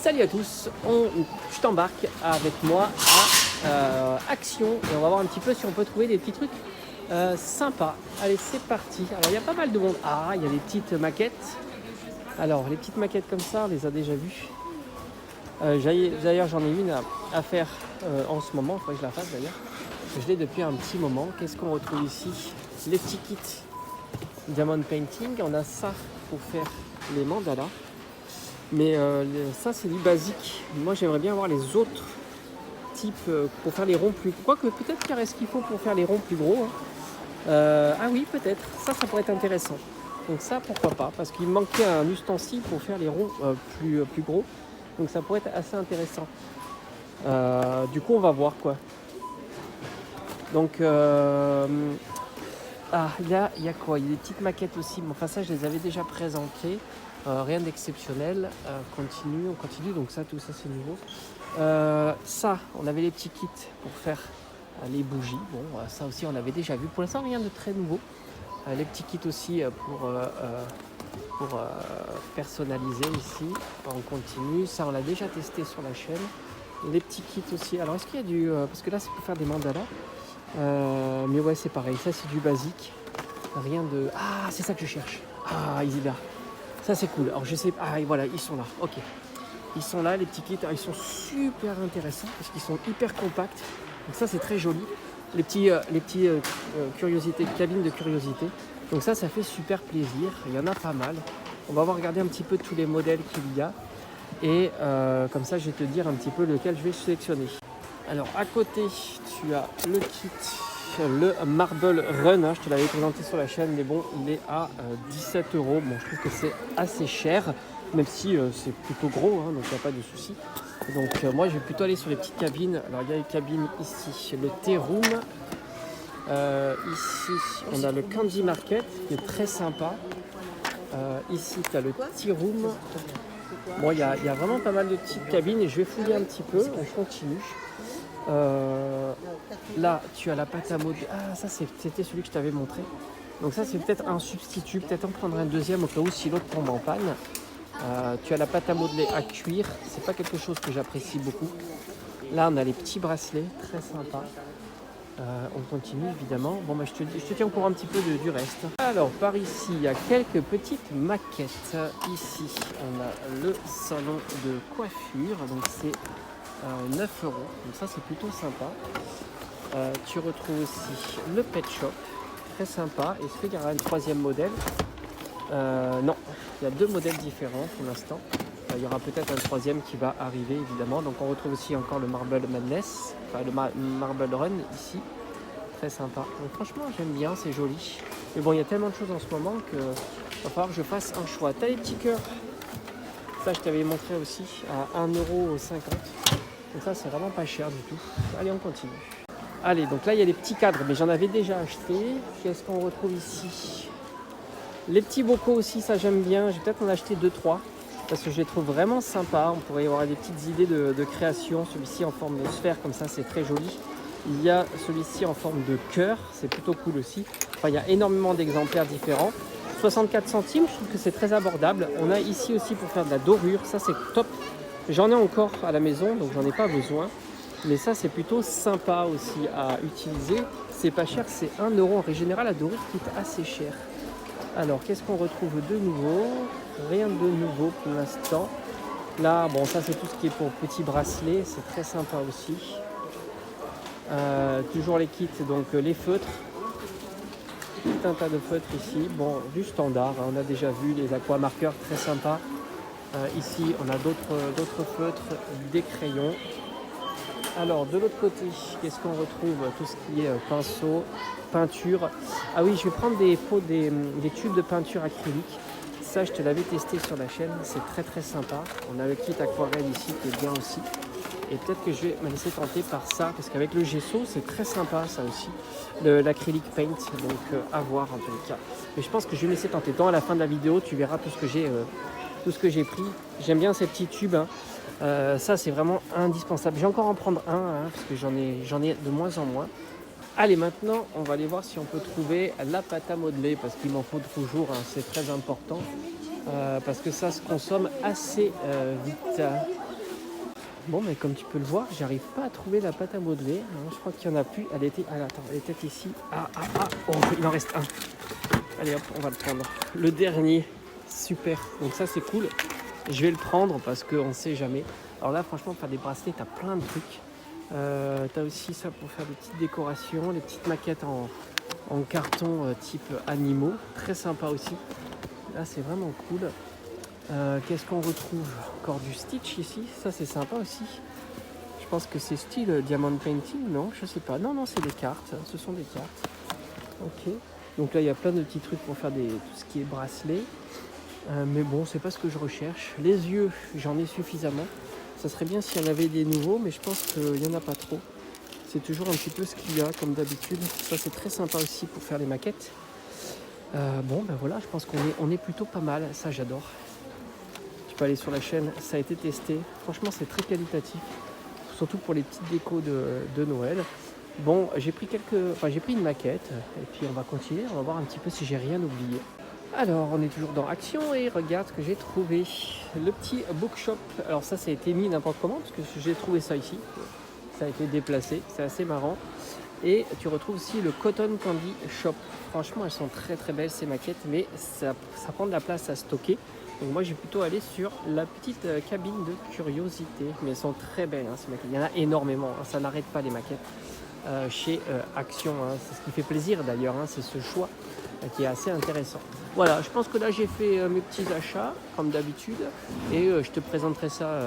Salut à tous, je t'embarque avec moi à Action et on va voir un petit peu si on peut trouver des petits trucs sympas. Allez, c'est parti. Alors il y a pas mal de monde. Ah, il y a des petites maquettes. Alors les petites maquettes comme ça, on les a déjà vues. D'ailleurs j'en ai une à faire en ce moment, il faudrait que je la fasse d'ailleurs. Je l'ai depuis un petit moment. Qu'est-ce qu'on retrouve ici? Les petits kits Diamond Painting. On a ça pour faire les mandalas. Mais ça c'est du basique. Moi j'aimerais bien avoir les autres types pour faire les ronds plus gros. Quoique peut-être qu'il reste ce qu'il faut pour faire les ronds plus gros. Ah oui, peut-être. Ça pourrait être intéressant. Donc ça pourquoi pas. Parce qu'il me manquait un ustensile pour faire les ronds plus gros. Donc ça pourrait être assez intéressant. Du coup on va voir quoi. Donc il y a quoi? Il y a des petites maquettes aussi. Mais enfin ça je les avais déjà présentées. Rien d'exceptionnel, on continue, donc ça, tout ça c'est nouveau. Ça, on avait les petits kits pour faire les bougies, bon, ça aussi on avait déjà vu, pour l'instant rien de très nouveau. Les petits kits aussi pour personnaliser ici, on continue, ça on l'a déjà testé sur la chaîne. Les petits kits aussi, alors est-ce qu'il y a du, parce que là c'est pour faire des mandalas, mais ouais c'est pareil, ça c'est du basique, rien de, ah c'est ça que je cherche, ah il est là. Ça c'est cool. Alors je sais, ah voilà, ils sont là. Ok, ils sont là les petits kits. Ils sont super intéressants parce qu'ils sont hyper compacts. Donc ça c'est très joli. Les petits curiosités, cabines de curiosité. Donc ça fait super plaisir. Il y en a pas mal. On va regarder un petit peu tous les modèles qu'il y a et comme ça je vais te dire un petit peu lequel je vais sélectionner. Alors à côté tu as le kit. Le Marble Run, je te l'avais présenté sur la chaîne, mais bon, il est à 17 €. Bon, je trouve que c'est assez cher, même si c'est plutôt gros, hein, donc il n'y a pas de souci. Donc moi, je vais plutôt aller sur les petites cabines. Alors il y a les cabines ici, le Tea Room. Ici, on a le Candy Market, qui est très sympa. Ici, tu as le Tea Room. Bon, il y a vraiment pas mal de petites cabines et je vais fouiller un petit peu, on continue. Là tu as la pâte à modeler. Ah ça c'était celui que je t'avais montré. Donc ça c'est peut-être un substitut, peut-être en prendre un deuxième au cas où si l'autre tombe en panne. Tu as la pâte à modeler à cuir, c'est pas quelque chose que j'apprécie beaucoup. Là on a les petits bracelets, très sympa. On continue évidemment. Bon bah je te tiens au courant un petit peu du reste. Alors par ici il y a quelques petites maquettes. Ici on a le salon de coiffure, donc c'est 9 €, donc ça c'est plutôt sympa. Tu retrouves aussi le Pet Shop, très sympa. Est-ce qu'il y aura un troisième modèle? Non, il y a deux modèles différents pour l'instant. Il y aura peut-être un troisième qui va arriver évidemment. Donc on retrouve aussi encore le Marble Madness, enfin le Marble Run ici, très sympa. Donc franchement j'aime bien, c'est joli. Mais bon il y a tellement de choses en ce moment que va falloir que je fasse un choix. T'as les petits cœurs, ça je t'avais montré aussi à 1,50 €. Donc ça c'est vraiment pas cher du tout. Allez on continue. Allez donc là il y a les petits cadres mais j'en avais déjà acheté. Qu'est-ce qu'on retrouve ici? Les petits bocaux aussi, ça j'aime bien. Je vais peut-être en acheter 2-3 parce que je les trouve vraiment sympas. On pourrait y avoir des petites idées de création. Celui-ci en forme de sphère comme ça c'est très joli. Il y a celui-ci en forme de cœur, c'est plutôt cool aussi. Enfin il y a énormément d'exemplaires différents. 64 centimes, je trouve que c'est très abordable. On a ici aussi pour faire de la dorure, ça c'est top. J'en ai encore à la maison, donc j'en ai pas besoin. Mais ça, c'est plutôt sympa aussi à utiliser. C'est pas cher, c'est 1 €. En général, la dorure coûte assez cher. Alors, qu'est-ce qu'on retrouve de nouveau? Rien de nouveau pour l'instant. Là, bon, ça, c'est tout ce qui est pour petits bracelets. C'est très sympa aussi. Toujours les kits, donc les feutres. Tout un tas de feutres ici. Bon, du standard, hein, on a déjà vu les aquamarqueurs, très sympas. Ici, on a d'autres feutres, des crayons. Alors, de l'autre côté, qu'est-ce qu'on retrouve? Tout ce qui est pinceau, peinture. Ah oui, je vais prendre des tubes de peinture acrylique. Ça, je te l'avais testé sur la chaîne. C'est très très sympa. On a le kit aquarelle ici qui est bien aussi. Et peut-être que je vais me laisser tenter par ça. Parce qu'avec le gesso, c'est très sympa ça aussi. L'acrylique paint. Donc, à voir en tous les cas. Mais je pense que je vais me laisser tenter. Dans à la fin de la vidéo, tu verras tout ce que j'ai pris. J'aime bien ces petits tubes. Hein. Ça c'est vraiment indispensable. J'ai encore en prendre un parce que j'en ai de moins en moins. Allez maintenant on va aller voir si on peut trouver la pâte à modeler parce qu'il m'en faut toujours, c'est très important parce que ça se consomme assez vite. Bon, mais comme tu peux le voir, j'arrive pas à trouver la pâte à modeler. Hein, je crois qu'il y en a plus. Elle était. Ah, attends, elle était ici. Oh, il en reste un. Allez hop, on va le prendre. Le dernier. Super. Donc ça, c'est cool. Je vais le prendre parce qu'on ne sait jamais. Alors là, franchement, pour faire des bracelets, tu as plein de trucs. Tu as aussi ça pour faire des petites décorations, des petites maquettes en carton type animaux. Très sympa aussi. Là, c'est vraiment cool. Qu'est-ce qu'on retrouve? Encore du Stitch ici. Ça, c'est sympa aussi. Je pense que c'est style Diamond Painting, non? Je sais pas. Non, c'est des cartes. Ce sont des cartes. Ok. Donc là, il y a plein de petits trucs pour faire tout ce qui est bracelet. Mais bon, c'est pas ce que je recherche. Les yeux, j'en ai suffisamment. Ça serait bien s'il y en avait des nouveaux, mais je pense qu'il n'y en a pas trop. C'est toujours un petit peu ce qu'il y a, comme d'habitude. Ça, c'est très sympa aussi pour faire les maquettes. Bon, ben voilà, je pense qu'on est plutôt pas mal. Ça, j'adore. Tu peux aller sur la chaîne, ça a été testé. Franchement, c'est très qualitatif. Surtout pour les petites décos de Noël. Bon, j'ai pris une maquette. Et puis, on va continuer. On va voir un petit peu si j'ai rien oublié. Alors, on est toujours dans Action et regarde ce que j'ai trouvé. Le petit bookshop. Alors ça a été mis n'importe comment parce que j'ai trouvé ça ici. Ça a été déplacé, c'est assez marrant. Et tu retrouves aussi le Cotton Candy Shop. Franchement, elles sont très très belles ces maquettes, mais ça prend de la place à stocker. Donc moi, j'ai plutôt allé sur la petite cabine de curiosité. Mais elles sont très belles, hein, ces maquettes. Il y en a énormément, hein. Ça n'arrête pas les maquettes chez Action. Hein. C'est ce qui fait plaisir d'ailleurs, hein, c'est ce choix qui est assez intéressant. Voilà, je pense que là j'ai fait mes petits achats comme d'habitude et je te présenterai ça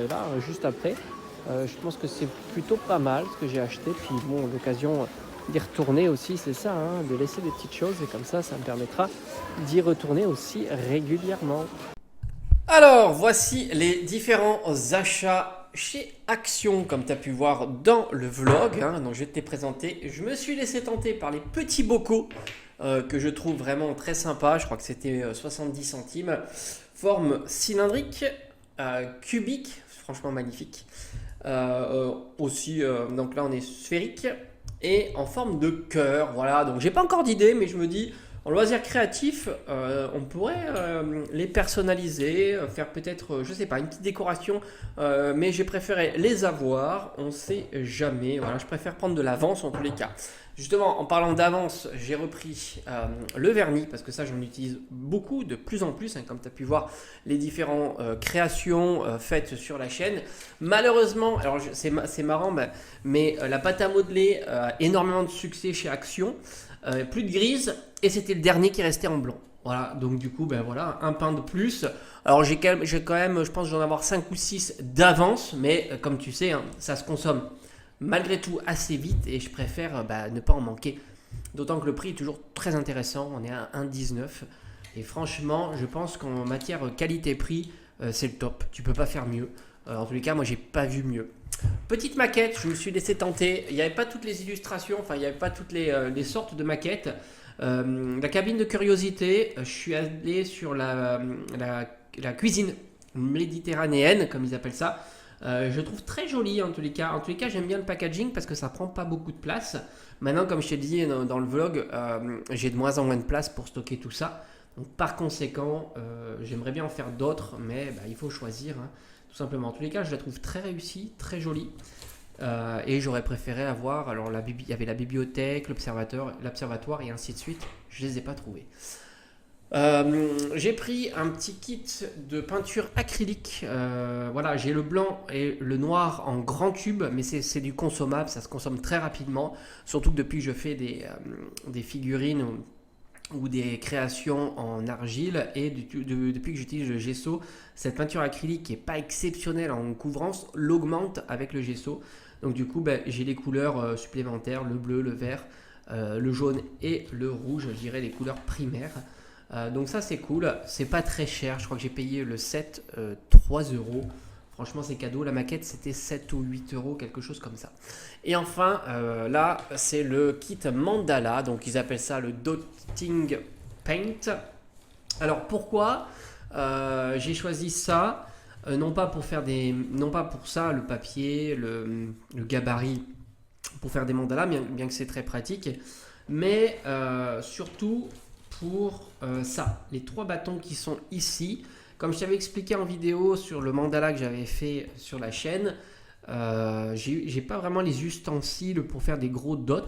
là juste après. Je pense que c'est plutôt pas mal ce que j'ai acheté, puis bon, l'occasion d'y retourner aussi, c'est ça, hein, de laisser des petites choses et comme ça me permettra d'y retourner aussi régulièrement. Alors, voici les différents achats chez Action, comme tu as pu voir dans le vlog. Hein, donc je vais te les présenter. Je me suis laissé tenter par les petits bocaux que je trouve vraiment très sympa. Je crois que c'était 70 centimes. Forme cylindrique, cubique, franchement magnifique. Donc là on est sphérique et en forme de cœur. Voilà, donc j'ai pas encore d'idée, mais je me dis en loisir créatif, on pourrait les personnaliser, faire peut-être, je sais pas, une petite décoration, mais j'ai préféré les avoir, on sait jamais. Voilà, je préfère prendre de l'avance en tous les cas. Justement, en parlant d'avance, j'ai repris le vernis parce que ça, j'en utilise beaucoup, de plus en plus, hein, comme tu as pu voir les différentes créations faites sur la chaîne. Malheureusement, alors c'est marrant, mais la pâte à modeler a énormément de succès chez Action. Plus de grise et c'était le dernier qui restait en blanc. Voilà, donc du coup, voilà, un pain de plus. Alors j'ai quand même, je pense que j'en avoir 5 ou 6 d'avance, mais comme tu sais, hein, ça se consomme malgré tout assez vite et je préfère ne pas en manquer. D'autant que le prix est toujours très intéressant, on est à 1,19 et franchement, je pense qu'en matière qualité-prix, c'est le top. Tu peux pas faire mieux. En tous les cas, moi, j'ai pas vu mieux. Petite maquette, je me suis laissé tenter. Il n'y avait pas toutes les illustrations, enfin, il n'y avait pas toutes les sortes de maquettes. La cabine de curiosité, je suis allé sur la cuisine méditerranéenne, comme ils appellent ça. Je trouve très joli en tous les cas. En tous les cas, j'aime bien le packaging parce que ça prend pas beaucoup de place. Maintenant, comme je t'ai dit dans le vlog, j'ai de moins en moins de place pour stocker tout ça. Donc, par conséquent, j'aimerais bien en faire d'autres, mais il faut choisir. Hein. Tout simplement. En tous les cas, je la trouve très réussie, très jolie. Et j'aurais préféré avoir. Alors, il y avait la bibliothèque, l'observatoire et ainsi de suite. Je ne les ai pas trouvés. J'ai pris un petit kit de peinture acrylique. Voilà, j'ai le blanc et le noir en grand tube, mais c'est du consommable, ça se consomme très rapidement. Surtout que depuis que je fais des figurines ou des créations en argile et depuis que j'utilise le gesso, cette peinture acrylique qui n'est pas exceptionnelle en couvrance l'augmente avec le gesso. Donc du coup, j'ai les couleurs supplémentaires, le bleu, le vert, le jaune et le rouge, je dirais les couleurs primaires. Donc ça c'est cool, c'est pas très cher, je crois que j'ai payé le set 3 euros. Franchement c'est cadeau, la maquette c'était 7 ou 8 euros, quelque chose comme ça. Et enfin là c'est le kit mandala, donc ils appellent ça le dotting paint. Alors pourquoi j'ai choisi ça, non pas pour ça, le papier, le gabarit pour faire des mandalas, bien que c'est très pratique, mais surtout pour ça, les 3 bâtons qui sont ici, Comme je t'avais expliqué en vidéo sur le mandala que j'avais fait sur la chaîne, j'ai pas vraiment les ustensiles pour faire des gros dots.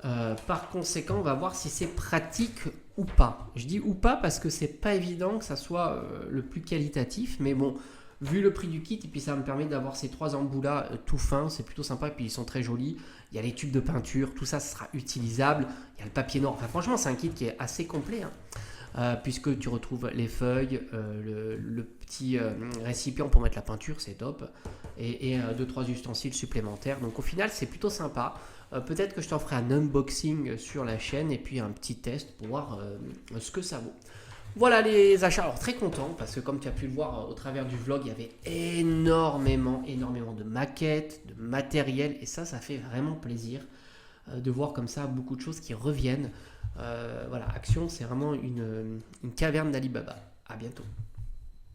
Par conséquent, on va voir si c'est pratique ou pas. Je dis ou pas parce que c'est pas évident que ça soit le plus qualitatif, mais bon, vu le prix du kit, et puis ça me permet d'avoir ces 3 embouts là tout fins, c'est plutôt sympa, et puis ils sont très jolis. Il y a les tubes de peinture, tout ça, sera utilisable. Il y a le papier noir. Enfin, franchement, c'est un kit qui est assez complet, hein. Puisque tu retrouves les feuilles, le petit récipient pour mettre la peinture, c'est top, et 2-3 ustensiles supplémentaires. Donc au final, c'est plutôt sympa. Peut-être que je t'en ferai un unboxing sur la chaîne et puis un petit test pour voir ce que ça vaut. Voilà les achats. Alors très content parce que comme tu as pu le voir au travers du vlog, il y avait énormément de maquettes, de matériel, et ça fait vraiment plaisir de voir comme ça beaucoup de choses qui reviennent. Voilà, Action, c'est vraiment une caverne d'Alibaba. À bientôt.